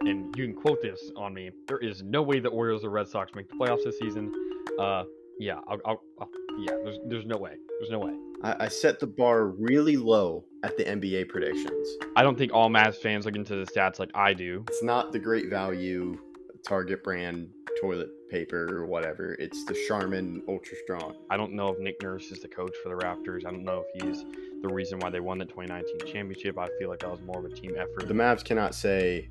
and you can quote this on me. There is no way the Orioles or Red Sox make the playoffs this season. Uh, yeah, yeah. There's no way. There's no way. I set the bar really low at the NBA predictions. I don't think all Mavs fans look into the stats like I do. It's not the great value Target brand toilet paper or whatever. It's the Charmin Ultra Strong. I don't know if Nick Nurse is the coach for the Raptors. I don't know if he's the reason why they won the 2019 championship. I feel like that was more of a team effort. The Mavs cannot say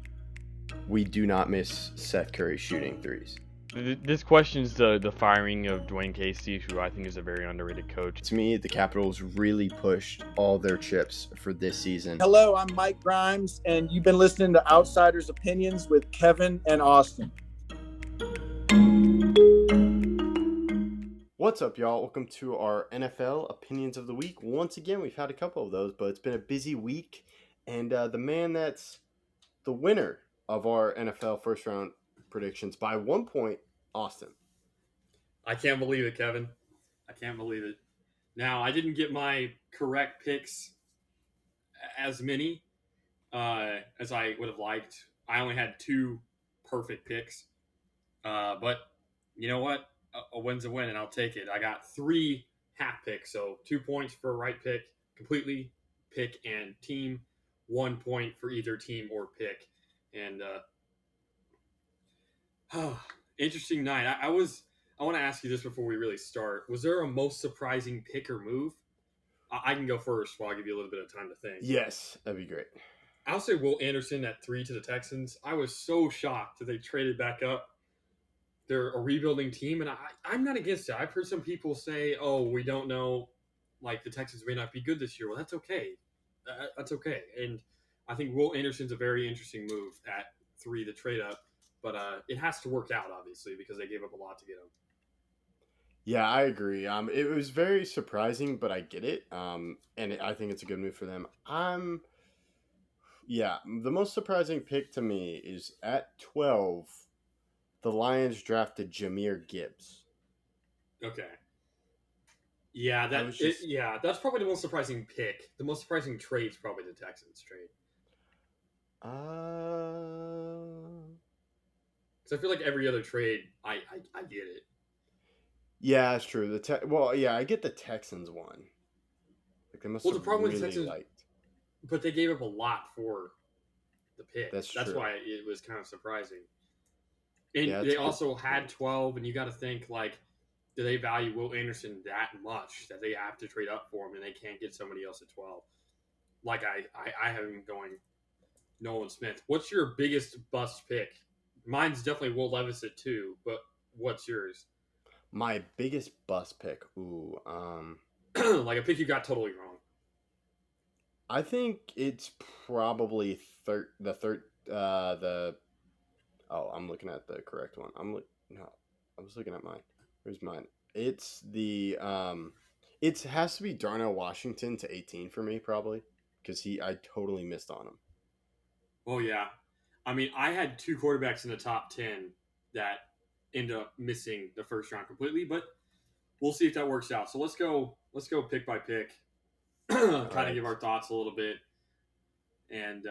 we do not miss Seth Curry shooting threes. This questions the firing of Dwayne Casey, who I think is a very underrated coach. To me, the Capitals really pushed all their chips for this season. Hello, I'm Mike Grimes, and you've been listening to Outsiders Opinions with Kevin and Austin. What's up, y'all? Welcome to our NFL Opinions of the Week. Once again, we've had a couple of those, but it's been a busy week. And the man that's the winner of our NFL first round predictions by 1 point, Austin. I can't believe it, Kevin. I can't believe it. Now, I didn't get my correct picks as many as I would have liked. I only had 2 perfect picks. But you know what? A win's a win, and I'll take it. I got 3 half picks, so 2 points for a right pick, completely pick and team, 1 point for either team or pick. And interesting night. I want to ask you this before we really start. Was there a most surprising pick or move? I can go first while I give you a little bit of time to think. Yes, that'd be great. I'll say Will Anderson at 3 to the Texans. I was so shocked that they traded back up. They're a rebuilding team, and I'm not against it. I've heard some people say, oh, we don't know, like the Texans may not be good this year. Well, that's okay. That's okay. And I think Will Anderson's a very interesting move at 3 to trade up. But it has to work out, obviously, because they gave up a lot to get him. Yeah, I agree. It was very surprising, but I get it. I think it's a good move for them. The most surprising pick to me is at 12, the Lions drafted Jahmyr Gibbs. Okay. Yeah, that's probably the most surprising pick. The most surprising trade is probably the Texans trade. Because I feel like every other trade, I get it. Yeah, that's true. I get the Texans one. Like they must have really liked. But they gave up a lot for the pick. That's true. Why it was kind of surprising. And they also had 12, and you got to think, like, do they value Will Anderson that much that they have to trade up for him and they can't get somebody else at 12? Like, I have him going Nolan Smith. What's your biggest bust pick? Mine's definitely Will Levis at 2, but what's yours? My biggest bust pick? Like a pick you got totally wrong. I think it's probably I'm looking at the correct one. I was looking at mine. Where's mine? It's the it has to be Darnell Washington to 18 for me probably because I totally missed on him. Oh yeah, I mean I had 2 quarterbacks in the top 10 that end up missing the first round completely, but we'll see if that works out. So let's go pick by pick, kind of give our thoughts a little bit, and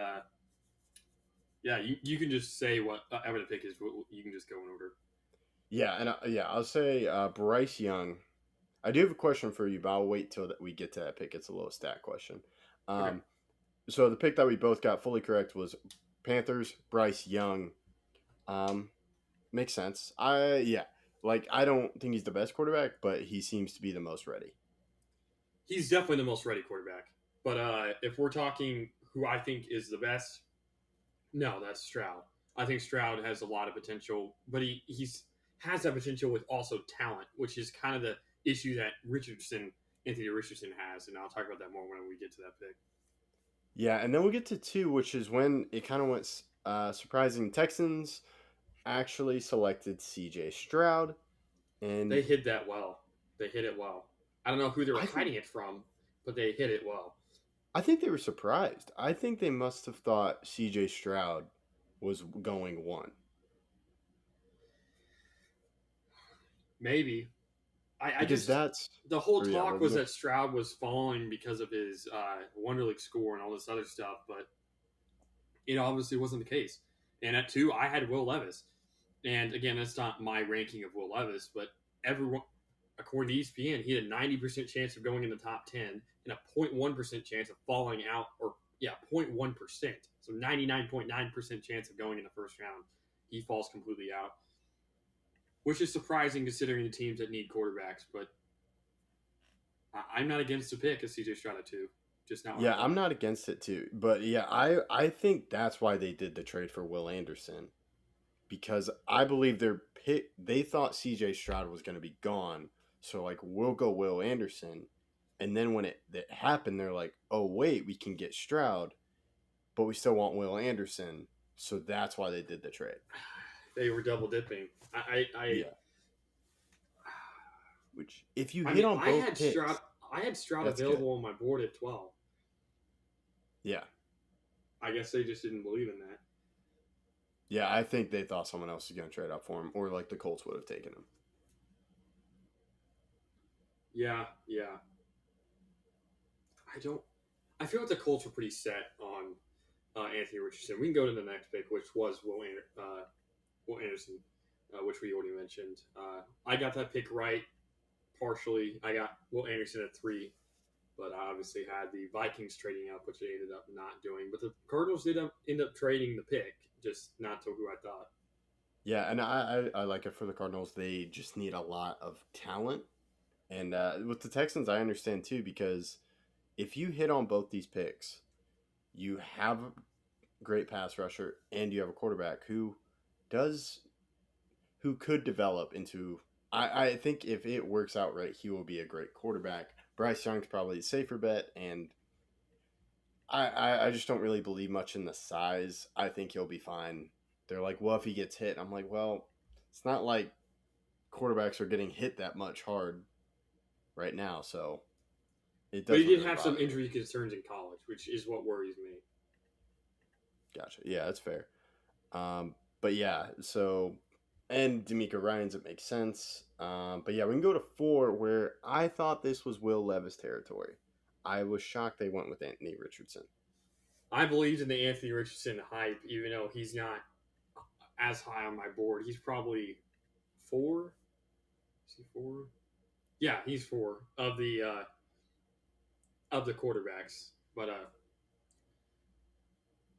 you can just say what ever the pick is. You can just go in order. Yeah, and I'll say Bryce Young. I do have a question for you, but I'll wait till we get to that pick. It's a little stat question. Okay. So the pick that we both got fully correct was Panthers, Bryce Young. Makes sense. I don't think he's the best quarterback, but he seems to be the most ready. He's definitely the most ready quarterback. But if we're talking who I think is the best, no, that's Stroud. I think Stroud has a lot of potential, but he has that potential with also talent, which is kind of the issue that Anthony Richardson has, and I'll talk about that more when we get to that pick. Yeah, and then we'll get to 2, which is when it kind of went surprising. Texans actually selected CJ Stroud, and they hid that well. They hit it well. I don't know who they were hiding it from, but they hit it well. I think they were surprised. I think they must have thought CJ Stroud was going 1. Maybe. That's the whole talk was that Stroud was falling because of his Wonder League score and all this other stuff, but it obviously wasn't the case. And at 2, I had Will Levis. And again, that's not my ranking of Will Levis, but everyone, according to ESPN, he had a 90% chance of going in the top 10 and a 0.1% chance of falling out, or 0.1%. So 99.9% chance of going in the first round. He falls completely out, which is surprising considering the teams that need quarterbacks. But I'm not against the pick of CJ Stroud at 2. Just not. Yeah, I'm not against it too. But yeah, I think that's why they did the trade for Will Anderson. Because I believe they thought CJ Stroud was going to be gone. So, like, we'll go Will Anderson. And then when it happened, they're like, oh, wait, we can get Stroud, but we still want Will Anderson. So that's why they did the trade. They were double dipping. Yeah. Which, if you hit on both picks, I had Stroud available on my board at 12. Yeah. I guess they just didn't believe in that. Yeah, I think they thought someone else was going to trade up for him, or like the Colts would have taken him. Yeah. I feel like the Colts were pretty set on Anthony Richardson. We can go to the next pick, which was Will Anderson, which we already mentioned. I got that pick right partially. I got Will Anderson at 3, but I obviously had the Vikings trading up, which they ended up not doing. But the Cardinals did end up trading the pick, just not to who I thought. Yeah, and I like it for the Cardinals. They just need a lot of talent. And with the Texans, I understand too, because if you hit on both these picks, you have a great pass rusher and you have a quarterback who could develop into. I think if it works out right, he will be a great quarterback. Bryce Young's probably a safer bet, and I just don't really believe much in the size. I think he'll be fine. They're like, well, if he gets hit, I'm like, well, it's not like quarterbacks are getting hit that much hard right now, so it does. But he did have some injury concerns in college, which is what worries me. Gotcha. Yeah, that's fair. But yeah, so and D'Amico Ryans, it makes sense. But yeah, we can go to 4, where I thought this was Will Levis territory. I was shocked they went with Anthony Richardson. I believed in the Anthony Richardson hype, even though he's not as high on my board. He's probably 4. Is he 4? Yeah, he's 4 of the quarterbacks. But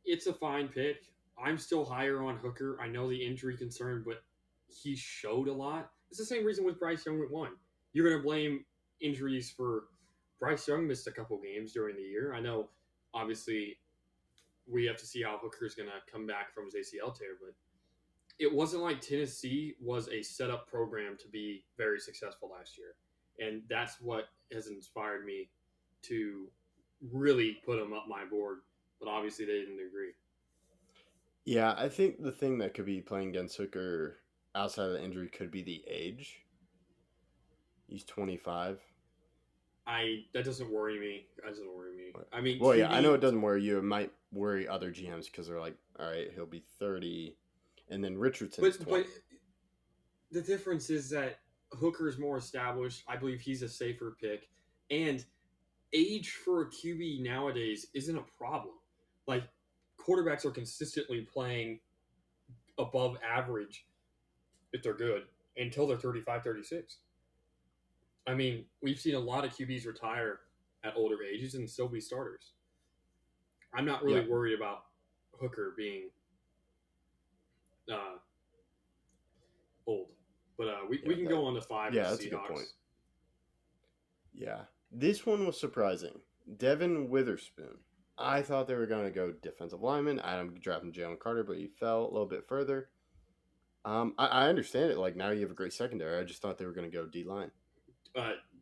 it's a fine pick. I'm still higher on Hooker. I know the injury concern, but he showed a lot. It's the same reason with Bryce Young went 1. You're going to blame injuries for Bryce Young missed a couple games during the year. I know, obviously, we have to see how Hooker's going to come back from his ACL tear, but it wasn't like Tennessee was a set-up program to be very successful last year. And that's what has inspired me to really put him up my board. But obviously they didn't agree. Yeah, I think the thing that could be playing against Hooker outside of the injury could be the age. He's 25. That doesn't worry me. I mean, well, yeah, I know it doesn't worry you. It might worry other GMs because they're like, all right, he'll be 30, and then Richardson's 20. But the difference is that Hooker's more established. I believe he's a safer pick, and age for a QB nowadays isn't a problem. Like, quarterbacks are consistently playing above average if they're good until they're 35, 36. I mean, we've seen a lot of QBs retire at older ages and still be starters. I'm not really worried about Hooker being old. But we can go on to 5 Yeah, with that's Seahawks. a good point. Yeah. This one was surprising. Devin Witherspoon. I thought they were going to go defensive lineman. I'm drafting Jalen Carter, but he fell a little bit further. I understand it. Like, now you have a great secondary. I just thought they were going to go D-line.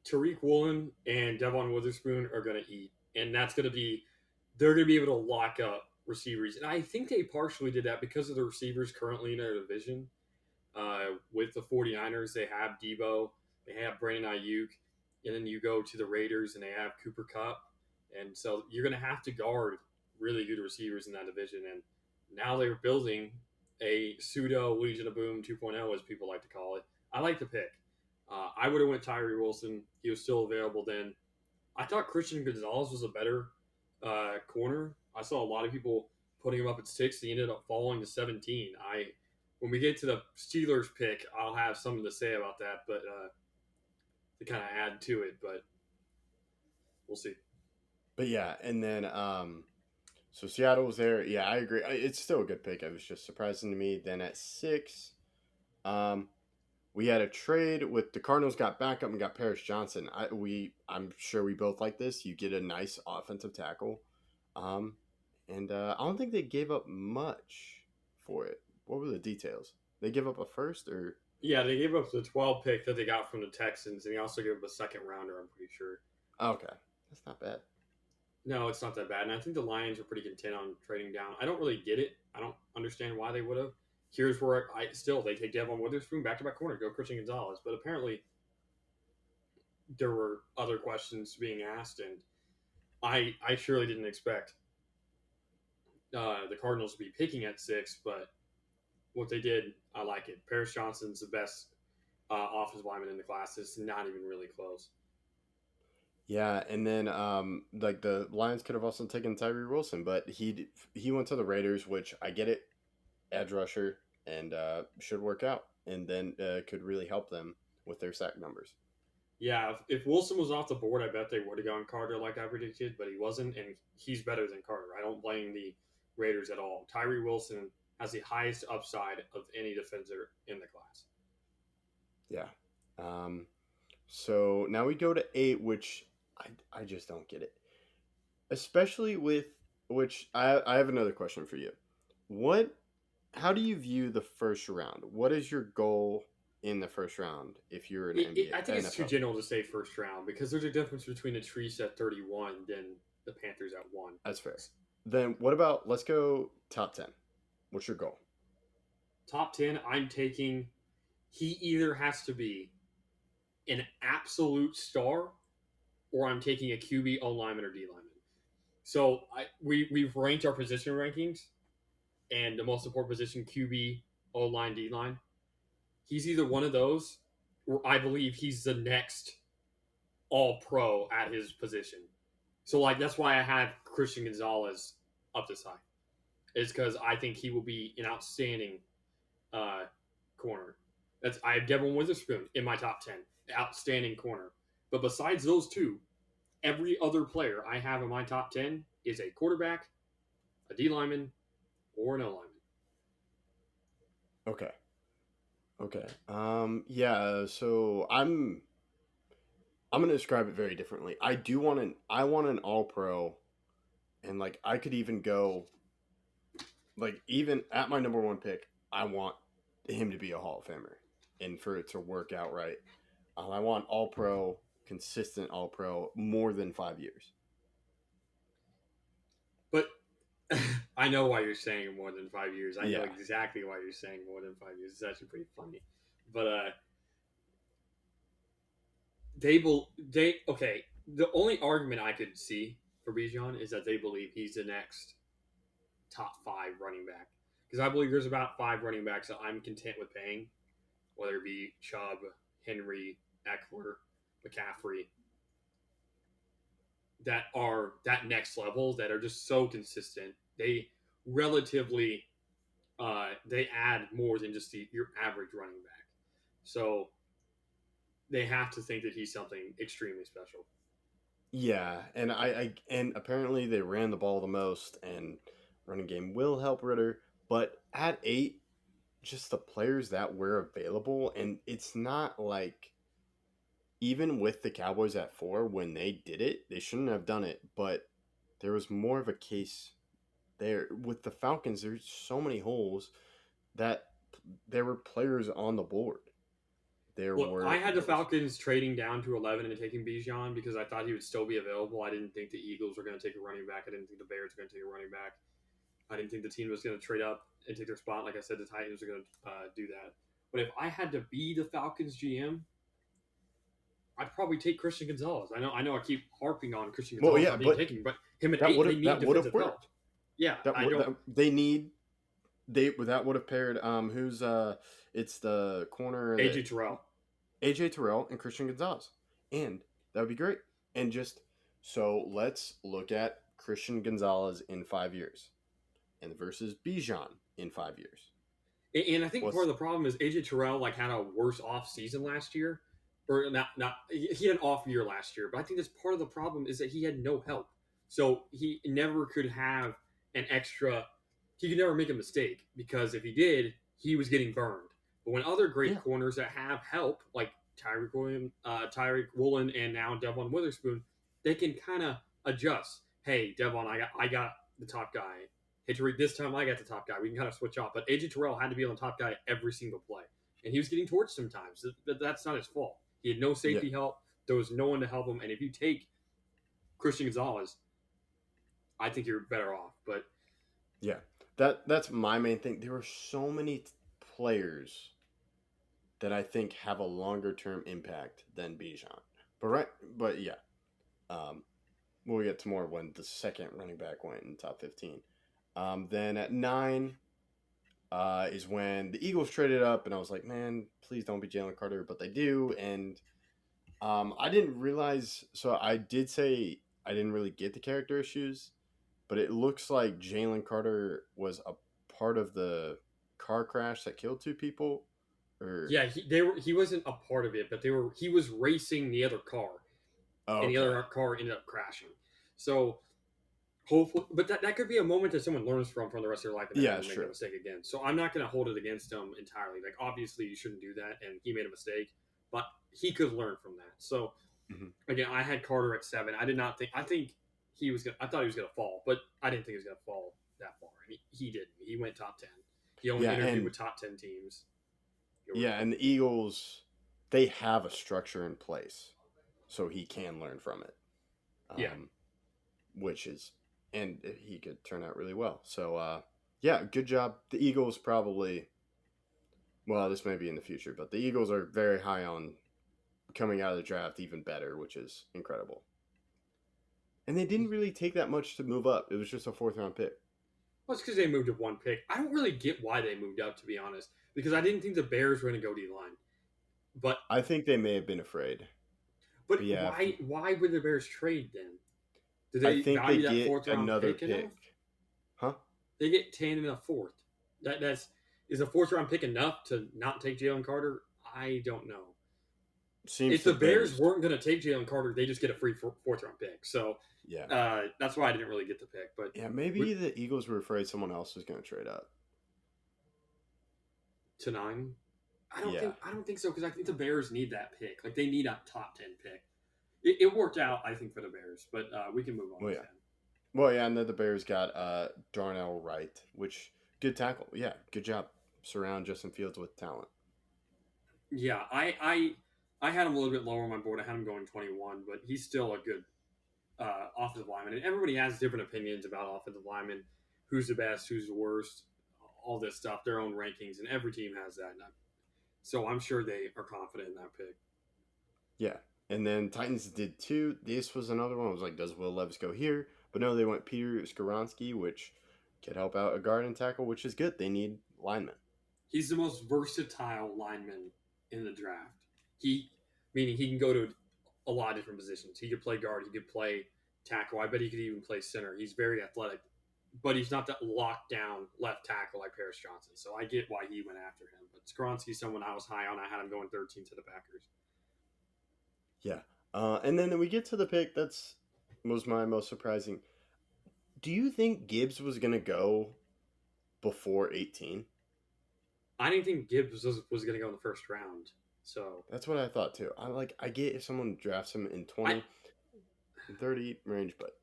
Tariq Woolen and Devon Witherspoon are going to eat. And that's going to be – they're going to be able to lock up receivers. And I think they partially did that because of the receivers currently in their division. With the 49ers, they have Debo. They have Brandon Ayuk. And then you go to the Raiders, and they have Cooper Kupp. And so you're going to have to guard really good receivers in that division. And now they're building a pseudo Legion of Boom 2.0, as people like to call it. I like the pick. I would have went Tyree Wilson. He was still available then. I thought Christian Gonzalez was a better corner. I saw a lot of people putting him up at 6. He ended up falling to 17. When we get to the Steelers pick, I'll have something to say about that, but to kind of add to it, but we'll see. But yeah, and then so Seattle was there. Yeah, I agree. It's still a good pick. It was just surprising to me. Then at 6, we had a trade with the Cardinals. Got backup and got Paris Johnson. I'm sure we both like this. You get a nice offensive tackle, and I don't think they gave up much for it. What were the details? They give up a first or? Yeah, they gave up the 12 pick that they got from the Texans, and they also gave up a second rounder, I'm pretty sure. Okay, that's not bad. No, it's not that bad. And I think the Lions are pretty content on trading down. I don't really get it. I don't understand why they would have. Here's where they take Devon Witherspoon back-to-back corner, go Christian Gonzalez. But apparently there were other questions being asked, and I surely didn't expect the Cardinals to be picking at 6, but what they did, I like it. Paris Johnson's the best offensive lineman in the class. It's not even really close. Yeah, and then like the Lions could have also taken Tyree Wilson, but he went to the Raiders, which I get it, edge rusher, and should work out, and then could really help them with their sack numbers. Yeah, if Wilson was off the board, I bet they would have gone Carter like I predicted, but he wasn't, and he's better than Carter. I don't blame the Raiders at all. Tyree Wilson has the highest upside of any defender in the class. Yeah. So now we go to 8, which I just don't get it. Especially with which I have another question for you. How do you view the first round? What is your goal in the first round if you're an NBA? I think it's NFL? too general to say first round because there's a difference between the Chiefs at 31 than the Panthers at 1. That's fair. Then what about, let's go top 10. What's your goal? Top 10, I'm taking, he either has to be an absolute star or I'm taking a QB, O lineman, or D lineman. So we've ranked our position rankings, and the most important position, QB, O line, D line. He's either one of those, or I believe he's the next all pro at his position. So that's why I have Christian Gonzalez up this high. Is because I think he will be an outstanding corner. I have Devon Witherspoon in my top 10, outstanding corner. But besides those two, every other player I have in my top 10 is a quarterback, a D lineman, or an O lineman. Okay. Yeah. So I'm gonna describe it very differently. I want an all pro, and I could even go. Even at my number 1 pick, I want him to be a Hall of Famer and for it to work out right. I want all pro, consistent all pro, more than 5 years. But I know why you're saying more than 5 years. I know exactly why you're saying more than 5 years. It's actually pretty funny. But okay. The only argument I could see for Bijan is that they believe he's the next top 5 running back. Because I believe there's about 5 running backs that I'm content with paying, whether it be Chubb, Henry, Eckler, McCaffrey, that are that next level, that are just so consistent. They relatively, they add more than just your average running back. So they have to think that he's something extremely special. Yeah, and and apparently they ran the ball the most, and running game will help Ritter. But at 8, just the players that were available, and it's not even with the Cowboys at 4, when they did it, they shouldn't have done it, but there was more of a case there. With the Falcons, there's so many holes that there were players on the board. I had the Falcons trading down to 11 and taking Bijan because I thought he would still be available. I didn't think the Eagles were going to take a running back. I didn't think the Bears were going to take a running back. I didn't think the team was going to trade up and take their spot. Like I said, the Titans are going to do that. But if I had to be the Falcons GM, I'd probably take Christian Gonzalez. I know I keep harping on Christian Gonzalez but him at 8, they need defensive help. Yeah, that would have paired it's the corner AJ Terrell and Christian Gonzalez, and that would be great. And just so let's look at Christian Gonzalez in 5 years. and versus Bijan in 5 years. And I think part of the problem is AJ Terrell had a worse off season last year, or not. He had an off year last year, but I think that's part of the problem is that he had no help, so he never could have an extra. He could never make a mistake because if he did, he was getting burned. But when other great corners that have help, like Tyreek Woolen, and now Devon Witherspoon, they can kind of adjust. Hey, Devon, I got the top guy. Hey, Tariq, this time I got the top guy. We can kind of switch off. But AJ Terrell had to be on the top guy every single play. And he was getting torched sometimes. That's not his fault. He had no safety help. There was no one to help him. And if you take Christian Gonzalez, I think you're better off. But yeah, that's my main thing. There are so many players that I think have a longer term impact than Bijan. But we'll get to more when the second running back went in top 15. Then at 9 is when the Eagles traded up, and I was like, man, please don't be Jalen Carter, but they do. And I didn't realize, so I did say I didn't really get the character issues, but it looks like Jalen Carter was a part of the car crash that killed 2 people. Yeah, he wasn't a part of it, but he was racing the other car, and the other car ended up crashing. So hopefully, but that could be a moment that someone learns from the rest of their life and never make a mistake again. So I'm not going to hold it against him entirely. Like obviously you shouldn't do that, and he made a mistake, but he could learn from that. So again, I had Carter at 7. I did not think. I think he was. I thought he was going to fall, but I didn't think he was going to fall that far. And he didn't. He went top 10. He only interviewed with top 10 teams. Yeah, and the Eagles, they have a structure in place, so he can learn from it. Which is, and he could turn out really well. So, good job. The Eagles probably, well, this may be in the future, but the Eagles are very high on coming out of the draft even better, which is incredible. And they didn't really take that much to move up. It was just a 4th-round pick. Well, it's because they moved up 1 pick. I don't really get why they moved up, to be honest, because I didn't think the Bears were going to go D-line. But I think they may have been afraid. But why would the Bears trade then? Did they I think value they that get 4th-round another pick enough? Huh? They get 10 and a 4th. Is a 4th-round pick enough to not take Jalen Carter? I don't know. If the Bears weren't going to take Jalen Carter, they just get a free 4th-round pick. So that's why I didn't really get the pick. But maybe the Eagles were afraid someone else was going to trade up to 9. I don't think so because I think the Bears need that pick. Like they need a top 10 pick. It worked out, I think, for the Bears, but we can move on. Well, yeah. Well, yeah, and then the Bears got Darnell Wright, which good tackle. Yeah, good job. Surround Justin Fields with talent. Yeah, I had him a little bit lower on my board. I had him going 21, but he's still a good offensive lineman. And everybody has different opinions about offensive linemen, who's the best, who's the worst, all this stuff, their own rankings, and every team has that. So I'm sure they are confident in that pick. Yeah. And then Titans did 2. This was another one. I was like, does Will Levis go here? But no, they went Peter Skoronski, which could help out a guard and tackle, which is good. They need linemen. He's the most versatile lineman in the draft. Meaning he can go to a lot of different positions. He could play guard. He could play tackle. I bet he could even play center. He's very athletic. But he's not that lockdown left tackle like Paris Johnson. So I get why he went after him. But Skoronski's someone I was high on. I had him going 13 to the Packers. Yeah. And then we get to the pick was my most surprising. Do you think Gibbs was going to go before 18? I didn't think Gibbs was going to go in the first round. So that's what I thought too. I get if someone drafts him in 20, 30 range, but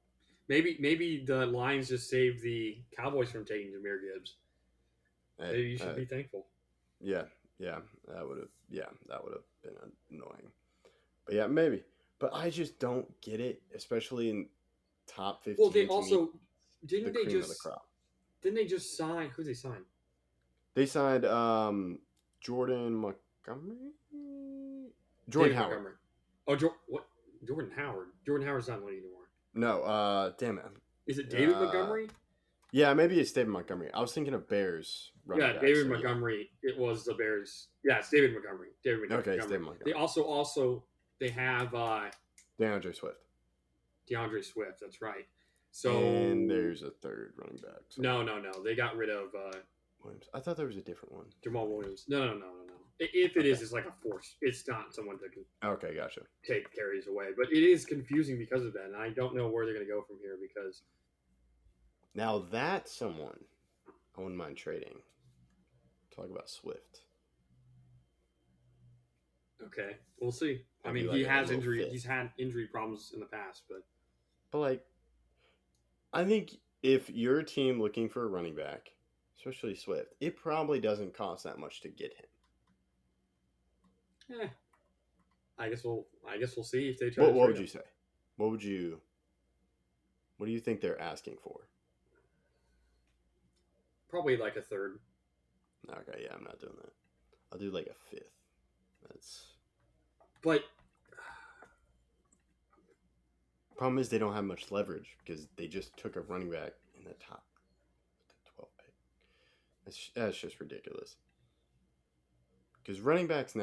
maybe the Lions just saved the Cowboys from taking Jahmyr Gibbs. Maybe you should be thankful. Yeah, that would have been annoying. But yeah, maybe. But I just don't get it, especially in top 15. Well, they also didn't they just sign? Who did they sign? They signed Jordan Montgomery. Jordan Howard. Montgomery. Oh, what? Jordan Howard. Jordan Howard's not in the league anymore. No, damn it. Is it David Montgomery? Yeah, maybe it's David Montgomery. I was thinking of Bears. David Montgomery. Yeah. It was the Bears. Yeah, it's David Montgomery. Okay, it's David Montgomery. They also they have DeAndre Swift. DeAndre Swift. That's right. So And there's a third running back. So no. They got rid of Williams. I thought there was a different one. Jamal Williams. No. If it is, it's like a force. It's not someone that can Okay, gotcha. take carries away. But it is confusing because of that, and I don't know where they're going to go from here because Now that's someone I wouldn't mind trading. Talk about Swift. okay, we'll see. I Maybe mean, like he a has little injury. fit. He's had injury problems in the past, but But I think if you're a team looking for a running back, especially Swift, it probably doesn't cost that much to get him. I guess we'll see if they try. What to would trade you him. say? What do you think they're asking for? Probably like a third. Okay, yeah, I'm not doing that. I'll do like a fifth. That's But problem is they don't have much leverage because they just took a running back in the top 12 pick. That's just ridiculous. Because running backs,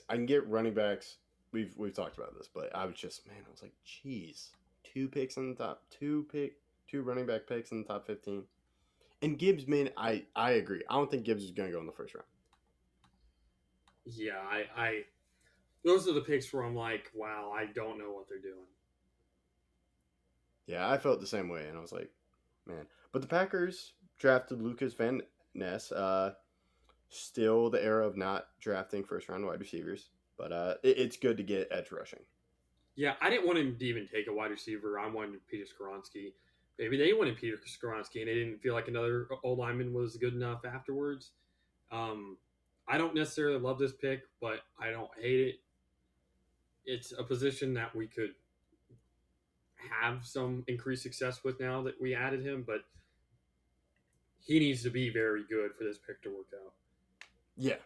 I can get running backs. We've talked about this, but I was like, geez, 2 picks in the top, 2 running back picks in the top 15. And Gibbs, man, I agree. I don't think Gibbs is going to go in the first round. yeah, I those are the picks where I'm like, wow, I don't know what they're doing. Yeah, I felt the same way, and I was like, man. But the Packers drafted Lucas Van Ness. Still the era of not drafting first-round wide receivers, but it's good to get edge rushing. Yeah, I didn't want him to even take a wide receiver. I wanted Peter Skoronski. Maybe they wanted Peter Skoronski, and they didn't feel like another old lineman was good enough afterwards. I don't necessarily love this pick, but I don't hate it. It's a position that we could have some increased success with now that we added him, but he needs to be very good for this pick to work out. Yeah.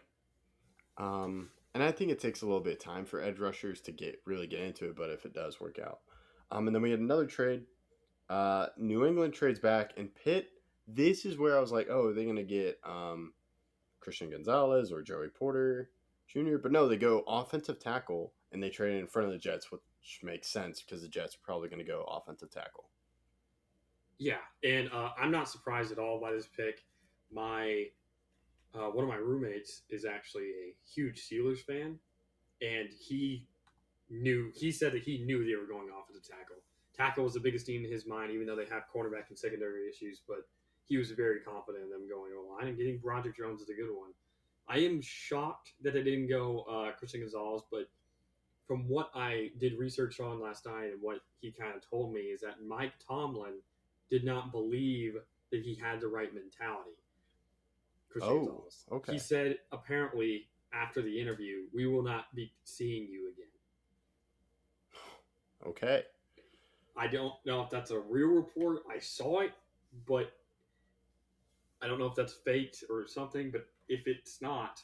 And I think it takes a little bit of time for edge rushers to really get into it, but if it does work out. And then we had another trade. New England trades back, and Pitt, this is where I was like, oh, are they going to get Christian Gonzalez or Joey Porter Jr.? But no, they go offensive tackle, and they trade in front of the Jets, which makes sense because the Jets are probably going to go offensive tackle. Yeah, and I'm not surprised at all by this pick. One of my roommates is actually a huge Steelers fan, and he said that he knew they were going offensive tackle. Tackle was the biggest need in his mind, even though they have cornerback and secondary issues, but he was very confident in them going O-line, and getting Broderick Jones is a good one. I am shocked that they didn't go Christian Gonzalez, but from what I did research on last night and what he kind of told me is that Mike Tomlin did not believe that he had the right mentality. Christian Gonzalez. Okay. He said apparently after the interview, we will not be seeing you again. Okay. I don't know if that's a real report. I saw it, but I don't know if that's faked or something. But if it's not,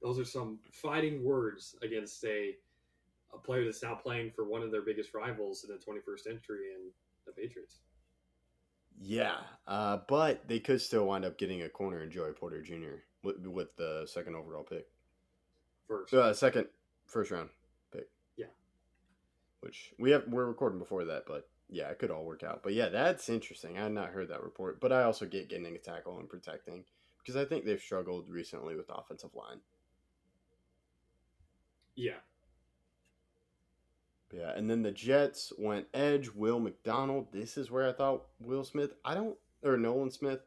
those are some fighting words against a player that's now playing for one of their biggest rivals in the 21st century and the Patriots. Yeah, but they could still wind up getting a corner in Joey Porter Jr. with the second overall pick. Second first round pick. Yeah. Which we're recording before that, but yeah, it could all work out. But yeah, that's interesting. I had not heard that report, but I also get getting a tackle and protecting because I think they've struggled recently with offensive line. Yeah. Yeah, and then the Jets went edge, Will McDonald. This is where I thought Nolan Smith.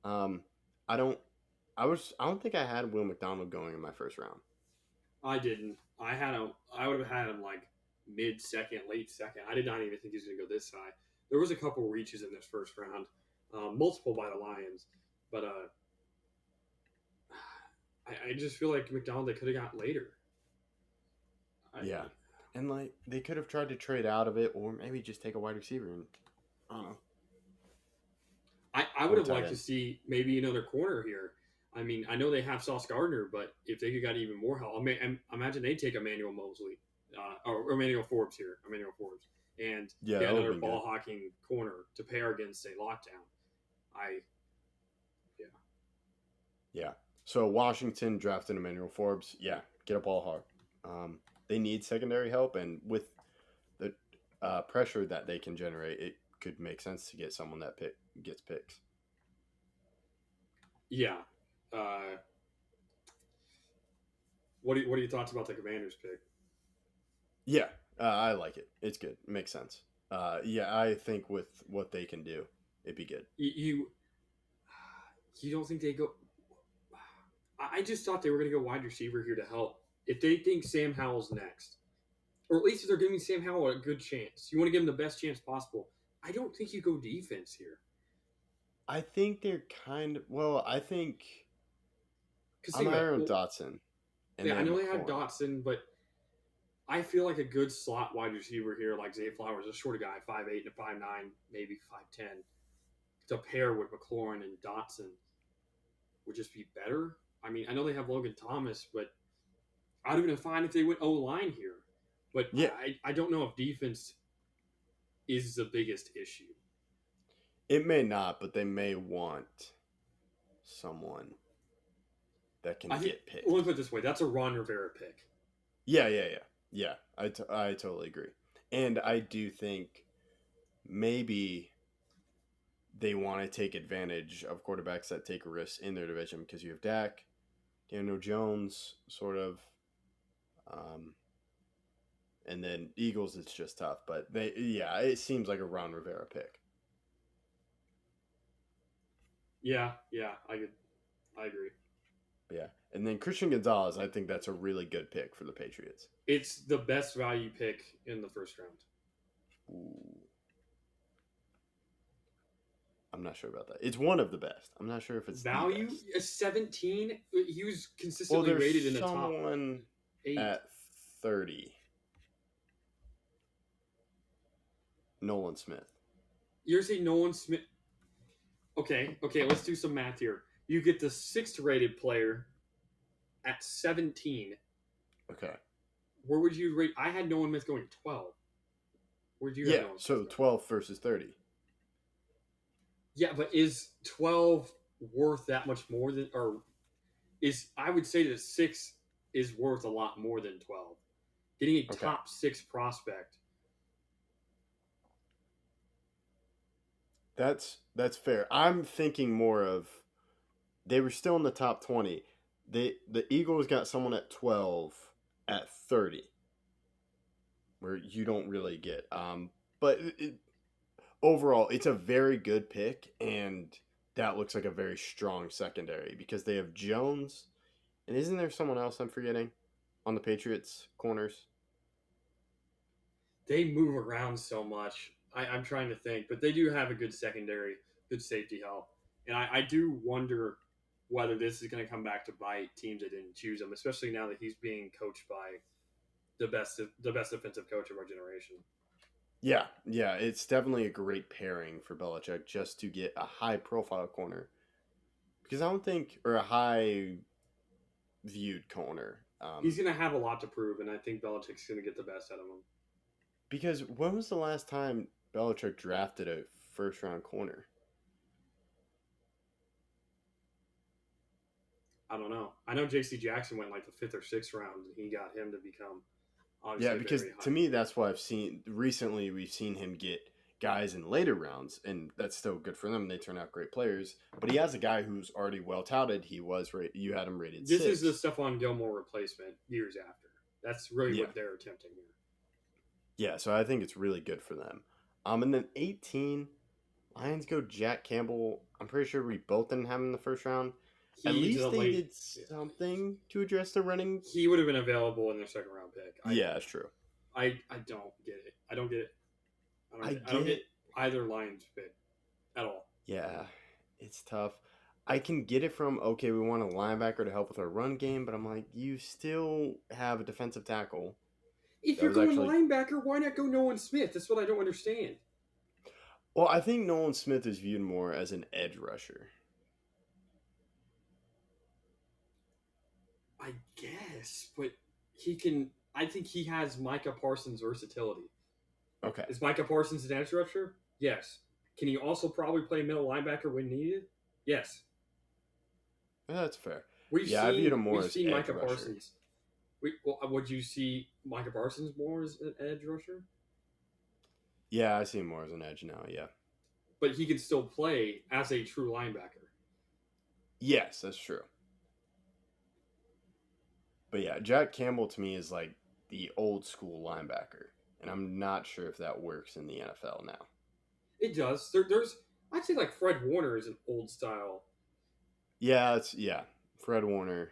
I don't think I had Will McDonald going in my first round. I didn't. I would have had him like mid-second, late second. I did not even think he was going to go this high. There was a couple reaches in this first round, multiple by the Lions, but I just feel like McDonald they could have got later. Yeah. And they could have tried to trade out of it, or maybe just take a wide receiver. And I don't know. I would have liked to see maybe another corner here. I mean, I know they have Sauce Gardner, but if they could got even more help, imagine they take Emmanuel Mosley or Emmanuel Forbes here, and get another ball hawking corner to pair against a lockdown. Yeah. So Washington drafted Emmanuel Forbes. Yeah, get a ball hawk. They need secondary help, and with pressure that they can generate, it could make sense to get someone that gets picks. Yeah. What are your thoughts about the Commanders pick? Yeah, I like it. It's good. It makes sense. Yeah, I think with what they can do, it'd be good. You don't think they go? I just thought they were going to go wide receiver here to help. If they think Sam Howell's next, or at least if they're giving Sam Howell a good chance, you want to give him the best chance possible. I don't think you go defense here. I think they're kind of I think Because I'm higher on Dotson. Yeah, I know they have Dotson, but I feel like a good slot wide receiver here, like Zay Flowers, a shorter guy, 5'8" to 5'9", maybe 5'10", to pair with McLaurin and Dotson would just be better. I mean, I know they have Logan Thomas, but I'd have been fine if they went O-line here. But yeah, I don't know if defense is the biggest issue. It may not, but they may want someone that can get picked. Let me put it this way. That's a Ron Rivera pick. Yeah. I totally agree. And I do think maybe they want to take advantage of quarterbacks that take risks in their division because you have Dak, Daniel Jones, sort of. And then Eagles, it's just tough. But it seems like a Ron Rivera pick. Yeah, I agree. Yeah, and then Christian Gonzalez, I think that's a really good pick for the Patriots. It's the best value pick in the first round. Ooh. I'm not sure about that. It's one of the best. I'm not sure if it's value. 17. He was consistently rated in the top 8. At 30. Nolan Smith. You're saying Nolan Smith? Okay. Let's do some math here. You get the 6th rated player at 17. Okay. Where would you rate? I had Nolan Smith going 12. Where'd you? Yeah. So 12 versus 30. Yeah, but is 12 worth that much more than, or is, I would say that 6 is worth a lot more than 12. Getting a top 6 prospect. That's fair. I'm thinking more of, they were still in the top 20. The Eagles got someone at 12 at 30, where you don't really get. But overall, it's a very good pick, and that looks like a very strong secondary because they have Jones, and isn't there someone else I'm forgetting on the Patriots corners? They move around so much. I'm trying to think, but they do have a good secondary, good safety help, and I do wonder whether this is going to come back to bite teams that didn't choose him, especially now that he's being coached by the best defensive coach of our generation. Yeah, it's definitely a great pairing for Belichick just to get a high-profile corner, because I don't think, or a high-viewed corner. He's going to have a lot to prove, and I think Belichick's going to get the best out of him. Because when was the last time Belichick drafted a first-round corner? I don't know. I know J.C. Jackson went like the 5th or 6th round, and he got him to become obviously because to me that's what I've seen recently. We've seen him get guys in later rounds, and that's still good for them. They turn out great players. But he has a guy who's already well touted. You had him rated 6. This is the Stephon Gilmore replacement years after. That's really what they're attempting here. Yeah, so I think it's really good for them. And then 18, Lions go Jack Campbell. I'm pretty sure we both didn't have him in the first round. At least they did something to address the running. He would have been available in their second round pick. That's true. I don't get it. I don't get either Lions pick at all. Yeah, it's tough. I can get it from, we want a linebacker to help with our run game, but I'm like, you still have a defensive tackle. If you're going linebacker, why not go Nolan Smith? That's what I don't understand. Well, I think Nolan Smith is viewed more as an edge rusher. I guess, but I think he has Micah Parsons' versatility. Okay. Is Micah Parsons an edge rusher? Yes. Can he also probably play middle linebacker when needed? Yes. That's fair. I viewed him more as an Micah Parsons. Would you see Micah Parsons more as an edge rusher? Yeah, I see him more as an edge now. Yeah. but he can still play as a true linebacker. Yes, that's true. But yeah, Jack Campbell to me is like the old school linebacker, and I'm not sure if that works in the NFL now. It does. There's I'd say like Fred Warner is an old style. Yeah, Fred Warner.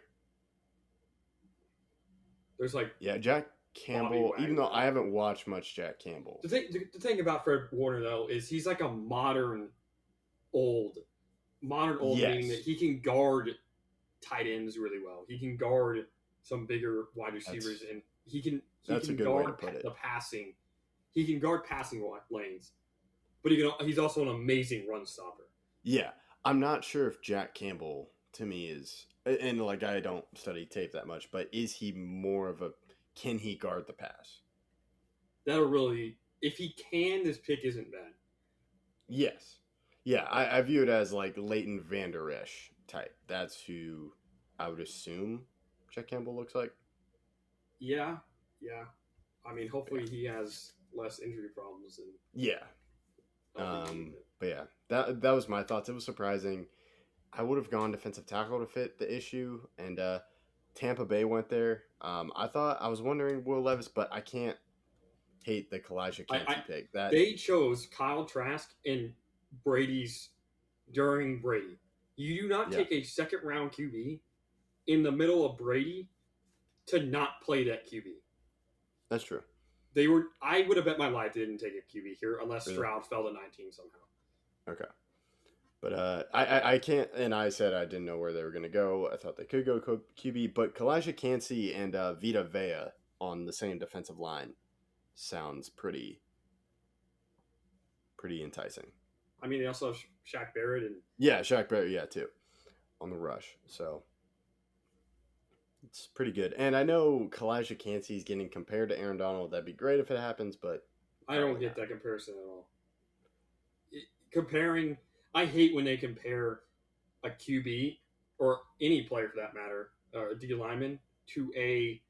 There's like Yeah, Jack Campbell. Even though Wagner. I haven't watched much Jack Campbell. The thing about Fred Warner though is he's like a modern old Yes. meaning that he can guard tight ends really well. He can guard some bigger wide receivers, and he can That's a can good way guard to put it. the passing. He can guard passing lanes, but he's also an amazing run stopper. Yeah, I'm not sure if Jack Campbell to me is, and like I don't study tape that much, but is he more of a, can he guard the pass? That'll really, if he can, this pick isn't bad. Yes. Yeah, I view it as like Leighton Vander Esch type. That's who I would assume Jack Campbell looks like. Yeah. I mean, hopefully he has less injury problems. And Yeah. But yeah, that was my thoughts. It was surprising. I would have gone defensive tackle to fit the issue, and Tampa Bay went there. I was wondering Will Levis, but I can't hate the Kalijah Kancey pick. They chose Kyle Trask and during Brady. You do not take a second round QB in the middle of Brady to not play that QB. That's true. I would have bet my life they didn't take a QB here unless Really? Stroud fell to 19 somehow. Okay. But I can't, and I said I didn't know where they were going to go. I thought they could go QB, but Kalijah Kancey and Vita Vea on the same defensive line sounds pretty enticing. I mean, they also have Shaq Barrett and Yeah, Shaq Barrett, yeah, too, on the rush. So it's pretty good. And I know Kalijah Kancey is getting compared to Aaron Donald. That'd be great if it happens, but I don't get that comparison at all. I hate when they compare a QB or any player for that matter, a D lineman, to a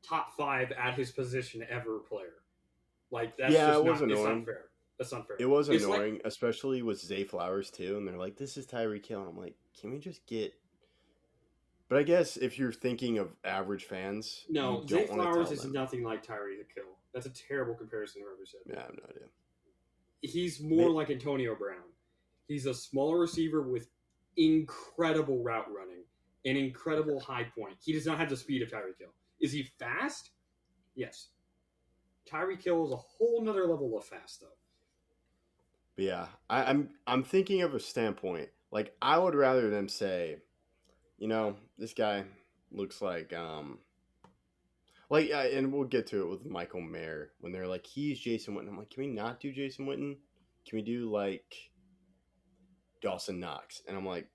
top 5 at his position ever player. Like that's it it's was annoying. unfair. That's unfair. It was It's annoying, especially with Zay Flowers too. And they're like, "This is Tyreek Hill," and I'm like, "Can we just get?" But I guess if you're thinking of average fans, No, you Zay don't wanna Flowers tell is them. nothing like Tyreek Hill. That's a terrible comparison to ever said. Yeah, I have no idea. He's more like Antonio Brown. He's a smaller receiver with incredible route running and incredible high point. He does not have the speed of Tyreek Hill. Is he fast? Yes. Tyreek Hill is a whole nother level of fast, though. But yeah, I'm thinking of a standpoint. Like I would rather them say, this guy looks like and we'll get to it with Michael Mayer when they're like, he's Jason Witten. I'm like, can we not do Jason Witten? Can we do like Dawson Knox? And I'm like,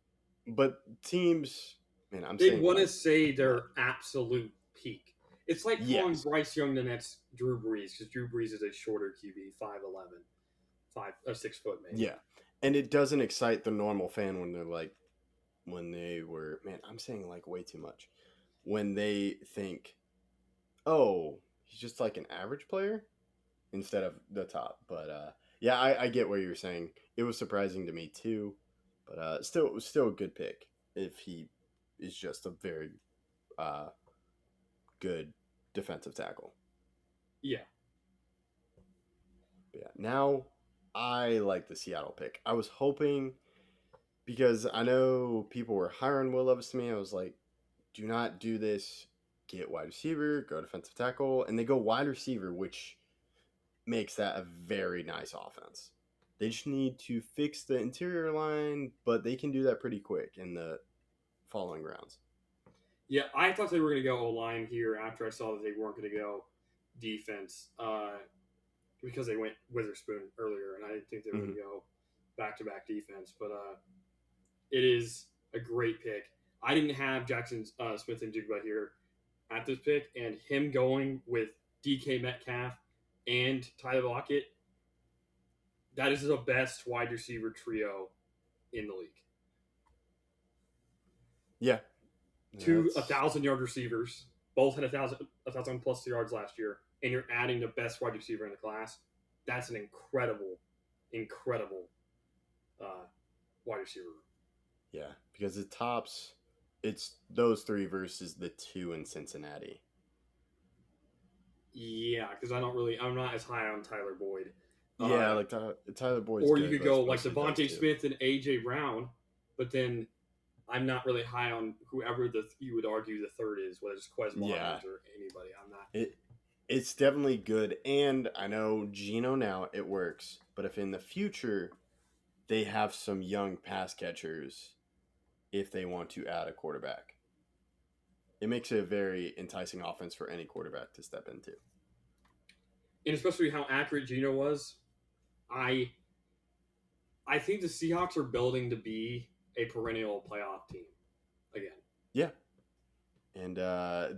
but teams, man, They want to say their absolute peak. It's like calling Bryce Young the next Drew Brees because Drew Brees is a shorter QB, 5'11", 6 foot maybe. Yeah, and it doesn't excite the normal fan when they're like, when they were, man, I'm saying like way too much. When they think, oh, he's just like an average player instead of the top. But yeah, I get what you're saying. It was surprising to me too, but still a good pick if he is just a very good defensive tackle. Yeah. Yeah. Now I like the Seattle pick. I was hoping, because I know people were hiring Will Levis to me. I was like, do not do this. Get wide receiver, go defensive tackle, and they go wide receiver, which makes that a very nice offense. They just need to fix the interior line, but they can do that pretty quick in the following rounds. Yeah, I thought they were going to go O-line here after I saw that they weren't going to go defense because they went Witherspoon earlier, and I didn't think they were going to go back-to-back defense. But it is a great pick. I didn't have Jackson Smith and Jigba here at this pick, and him going with DK Metcalf and Tyler Lockett, that is the best wide receiver trio in the league. Yeah. 2 1,000-yard receivers. Both had 1,000 plus yards last year, and you're adding the best wide receiver in the class. that's an incredible wide receiver. Yeah, because it tops. It's those three versus the two in Cincinnati. Yeah, because I'm not as high on Tyler Boyd. Yeah, like Tyler Boyd's or good, you could but go it's like mostly those Devontae two. Smith and AJ Brown, but then I'm not really high on whoever you would argue the third is, whether it's Quez Watkins Yeah. or anybody. I'm not. It's definitely good, and I know Geno now it works, but if in the future they have some young pass catchers, if they want to add a quarterback, it makes it a very enticing offense for any quarterback to step into. And especially how accurate Geno was, I think the Seahawks are building to be a perennial playoff team again. Yeah, and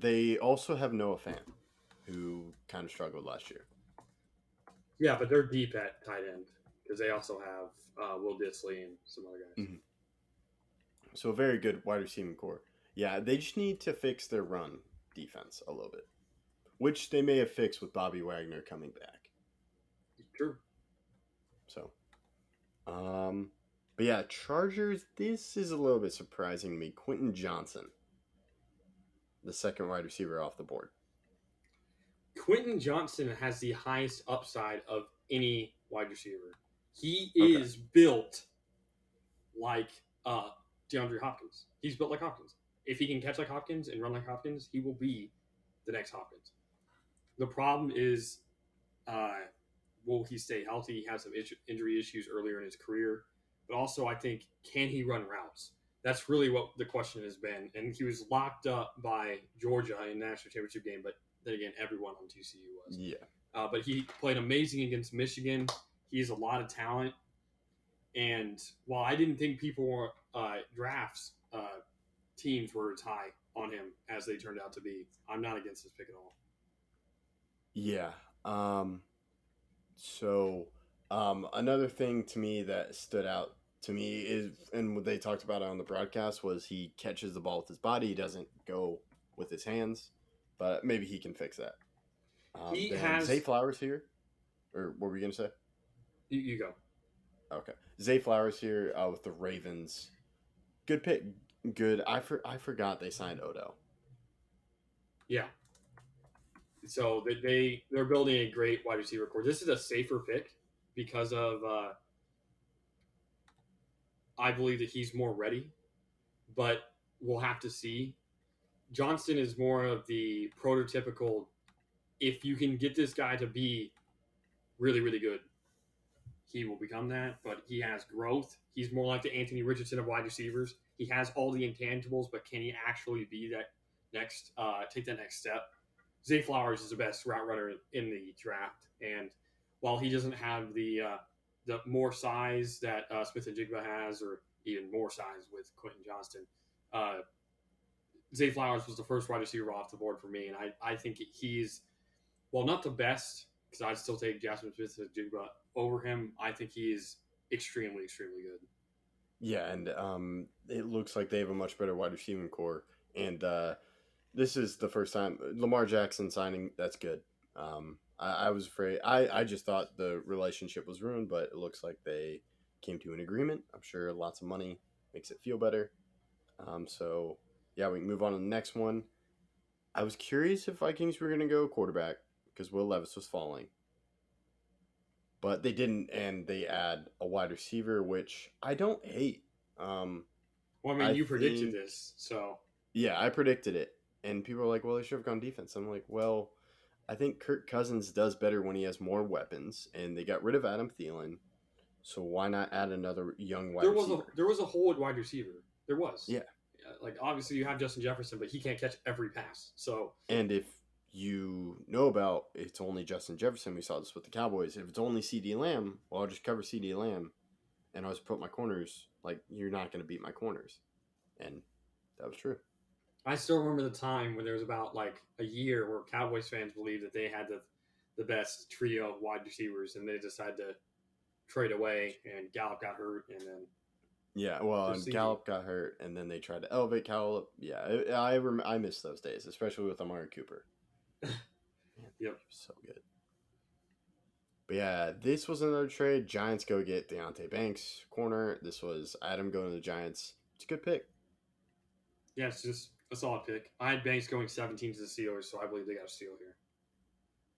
they also have Noah Fant, who kind of struggled last year. Yeah, but they're deep at tight end because they also have Will Disley and some other guys. Mm-hmm. So a very good wide receiving core. Yeah, they just need to fix their run defense a little bit, which they may have fixed with Bobby Wagner coming back. True. So, but yeah, Chargers. This is a little bit surprising to me. Quentin Johnson, the second wide receiver off the board. Quentin Johnson has the highest upside of any wide receiver. He is built like DeAndre Hopkins. He's built like Hopkins. If he can catch like Hopkins and run like Hopkins, he will be the next Hopkins. The problem is, will he stay healthy? He had some injury issues earlier in his career. But also, I think, can he run routes? That's really what the question has been. And he was locked up by Georgia in the national championship game, but then again, everyone on TCU was. Yeah. But he played amazing against Michigan. He has a lot of talent. And while I didn't think people were drafts, teams were as high on him as they turned out to be, I'm not against this pick at all. Yeah. So another thing to me that stood out to me is, and what they talked about on the broadcast, was he catches the ball with his body. He doesn't go with his hands, but maybe he can fix that. He has Zay Flowers here, or what were you gonna say? You go. Okay, Zay Flowers here with the Ravens. Good pick. Good. I forgot they signed Odell. Yeah. So they're building a great wide receiver core. This is a safer pick because of I believe that he's more ready, but we'll have to see. Johnston is more of the prototypical. If you can get this guy to be really, really good, he will become that. But he has growth. He's more like the Anthony Richardson of wide receivers. He has all the intangibles, but can he actually be that next? Take that next step. Zay Flowers is the best route runner in the draft, and while he doesn't have the more size that Smith-Njigba has, or even more size with Quentin Johnston, Zay Flowers was the first wide receiver off the board for me, and I think he's, well, not the best, because I'd still take Jasmine Smith-Njigba over him. I think he is extremely, extremely good. Yeah, and it looks like they have a much better wide receiving core, and this is the first time Lamar Jackson signing. That's good. I was afraid. I just thought the relationship was ruined, but it looks like they came to an agreement. I'm sure lots of money makes it feel better. So, yeah, we can move on to the next one. I was curious if Vikings were going to go quarterback because Will Levis was falling. But they didn't, and they add a wide receiver, which I don't hate. Well, I mean, you predicted this, so. Yeah, I predicted it. And people are like, well, they should have gone defense. I'm like, well, I think Kirk Cousins does better when he has more weapons, and they got rid of Adam Thielen. So why not add another young wide receiver? There was a hole at wide receiver. There was. Yeah. Like, obviously, you have Justin Jefferson, but he can't catch every pass. So. And if you know about it's only Justin Jefferson, we saw this with the Cowboys. If it's only CeeDee Lamb, well, I'll just cover CeeDee Lamb, and I'll just put my corners. Like, you're not going to beat my corners. And that was true. I still remember the time when there was about like a year where Cowboys fans believed that they had the best trio of wide receivers, and they decided to trade away, and Gallup got hurt, and then yeah, well, and Gallup got hurt, and then they tried to elevate Gallup. Yeah, I miss those days, especially with Amari Cooper. Man, yep, so good. But But yeah, this was another trade. Giants go get Deontay Banks, corner. This was Adam going to the Giants. It's a good pick. Yeah, it's just a solid pick. I had Banks going 17 to the Steelers, so I believe they got a steal here.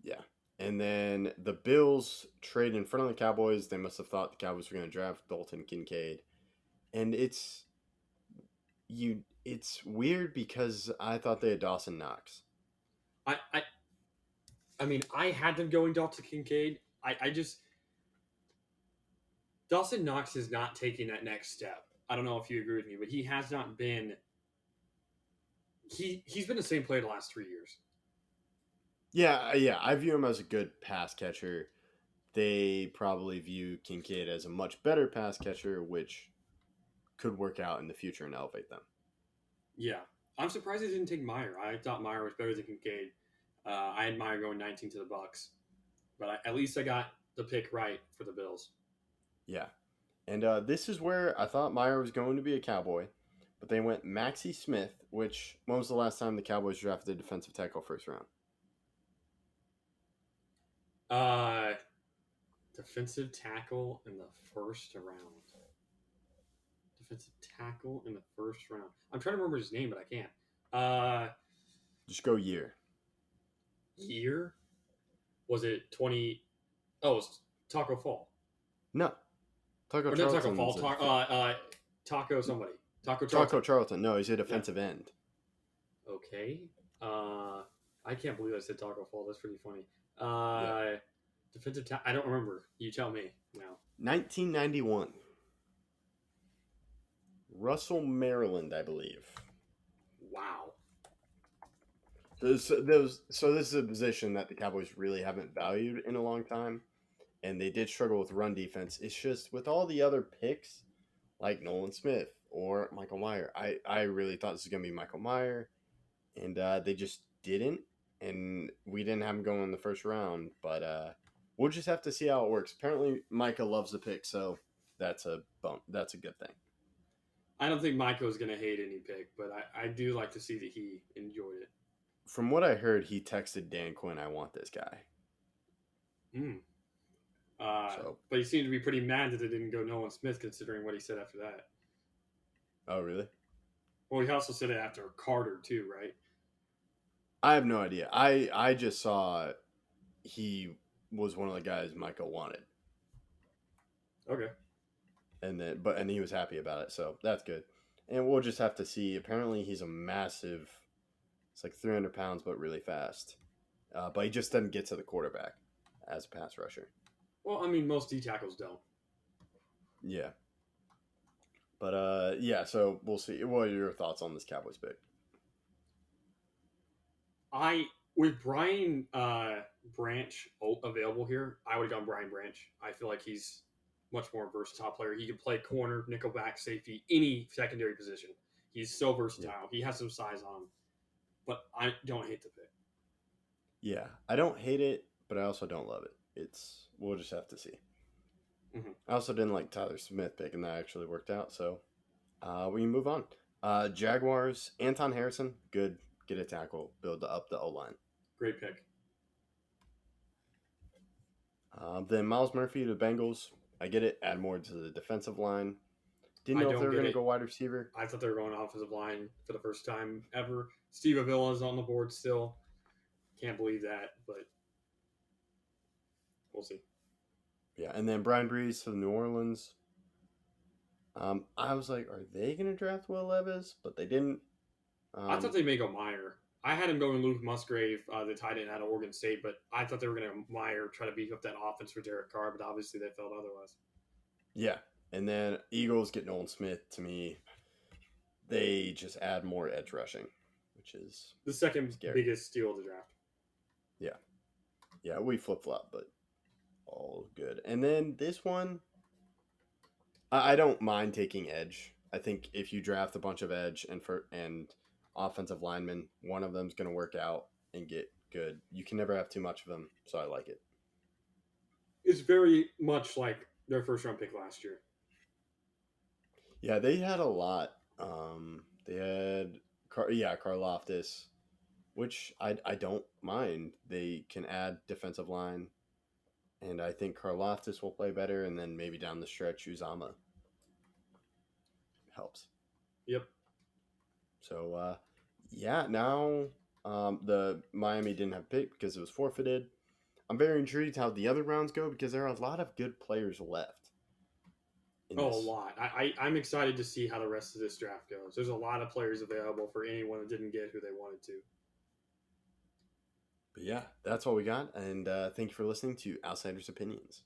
Yeah. And then the Bills trade in front of the Cowboys. They must have thought the Cowboys were going to draft Dalton Kincaid. And it's weird because I thought they had Dawson Knox. I mean, I had them going Dalton Kincaid. I just Dawson Knox is not taking that next step. I don't know if you agree with me, but he has not been. He's been the same player the last 3 years. Yeah, I view him as a good pass catcher. They probably view Kincaid as a much better pass catcher, which could work out in the future and elevate them. Yeah, I'm surprised they didn't take Meyer. I thought Meyer was better than Kincaid. I had Meyer going 19 to the Bucks, but at least I got the pick right for the Bills. Yeah, and this is where I thought Meyer was going to be a Cowboy, but they went Maxie Smith. Which when was the last time the Cowboys drafted a defensive tackle first round? Defensive tackle in the first round. Defensive tackle in the first round. I'm trying to remember his name, but I can't. Just go year. Year? Was it 20? Oh, it was Taco Fall. No, Taco Or not Charlton. Taco Fall. Taco somebody. Taco Charlton. Taco Charlton. No, he's a defensive end. Okay. I can't believe I said Taco Fall. That's pretty funny. Defensive I don't remember. You tell me now. 1991. Russell, Maryland, I believe. Wow. So this is a position that the Cowboys really haven't valued in a long time, and they did struggle with run defense. It's just with all the other picks, like Nolan Smith or Michael Mayer, I really thought this was going to be Michael Mayer, and they just didn't, and we didn't have him going in the first round, but we'll just have to see how it works. Apparently, Micah loves the pick, so that's a bump. That's a good thing. I don't think Michael's going to hate any pick, but I do like to see that he enjoyed it. From what I heard, he texted Dan Quinn, "I want this guy." But he seemed to be pretty mad that it didn't go Nolan Smith, considering what he said after that. Oh, really? Well, he also said it after Carter, too, right? I have no idea. I just saw he was one of the guys Michael wanted. Okay. And he was happy about it, so that's good. And we'll just have to see. Apparently, he's a massive. It's like 300 pounds, but really fast. But he just doesn't get to the quarterback as a pass rusher. Well, I mean, most D tackles don't. Yeah. But yeah, so we'll see. What are your thoughts on this Cowboys pick? With Brian Branch available here, I would have gone Brian Branch. I feel like he's much more versatile player. He can play corner, nickelback, safety, any secondary position. He's so versatile. Yeah. He has some size on him. But I don't hate the pick. Yeah, I don't hate it, but I also don't love it. We'll just have to see. Mm-hmm. I also didn't like Tyler Smith pick, and that actually worked out. So we can move on. Jaguars, Anton Harrison, good. Get a tackle, build up the O-line. Great pick. Then Miles Murphy to the Bengals. I get it. Add more to the defensive line. Didn't know if they were going to go wide receiver. I thought they were going offensive line for the first time ever. Steve Avila is on the board still. Can't believe that, but we'll see. Yeah, and then Brian Breeze to New Orleans. I was like, are they going to draft Will Levis? But they didn't. I thought they may go Meyer. I had him going Luke Musgrave, the tight end out of Oregon State, but I thought they were going to Meyer, try to beef up that offense for Derek Carr, but obviously they felt otherwise. Yeah. And then Eagles get Nolan Smith. To me, they just add more edge rushing, which is the second biggest steal of the draft. Yeah. Yeah, we flip-flop, but all good. And then this one, I don't mind taking edge. I think if you draft a bunch of edge and offensive linemen, one of them's going to work out and get good. You can never have too much of them, so I like it. It's very much like their first-round pick last year. Yeah, they had a lot. They had Karlaftis, which I don't mind. They can add defensive line. And I think Karlaftis will play better, and then maybe down the stretch, Uzama helps. Yep. So, now the Miami didn't have pick because it was forfeited. I'm very intrigued how the other rounds go because there are a lot of good players left. A lot. I'm excited to see how the rest of this draft goes. There's a lot of players available for anyone that didn't get who they wanted to. But yeah, that's all we got. And thank you for listening to Outsiders Opinions.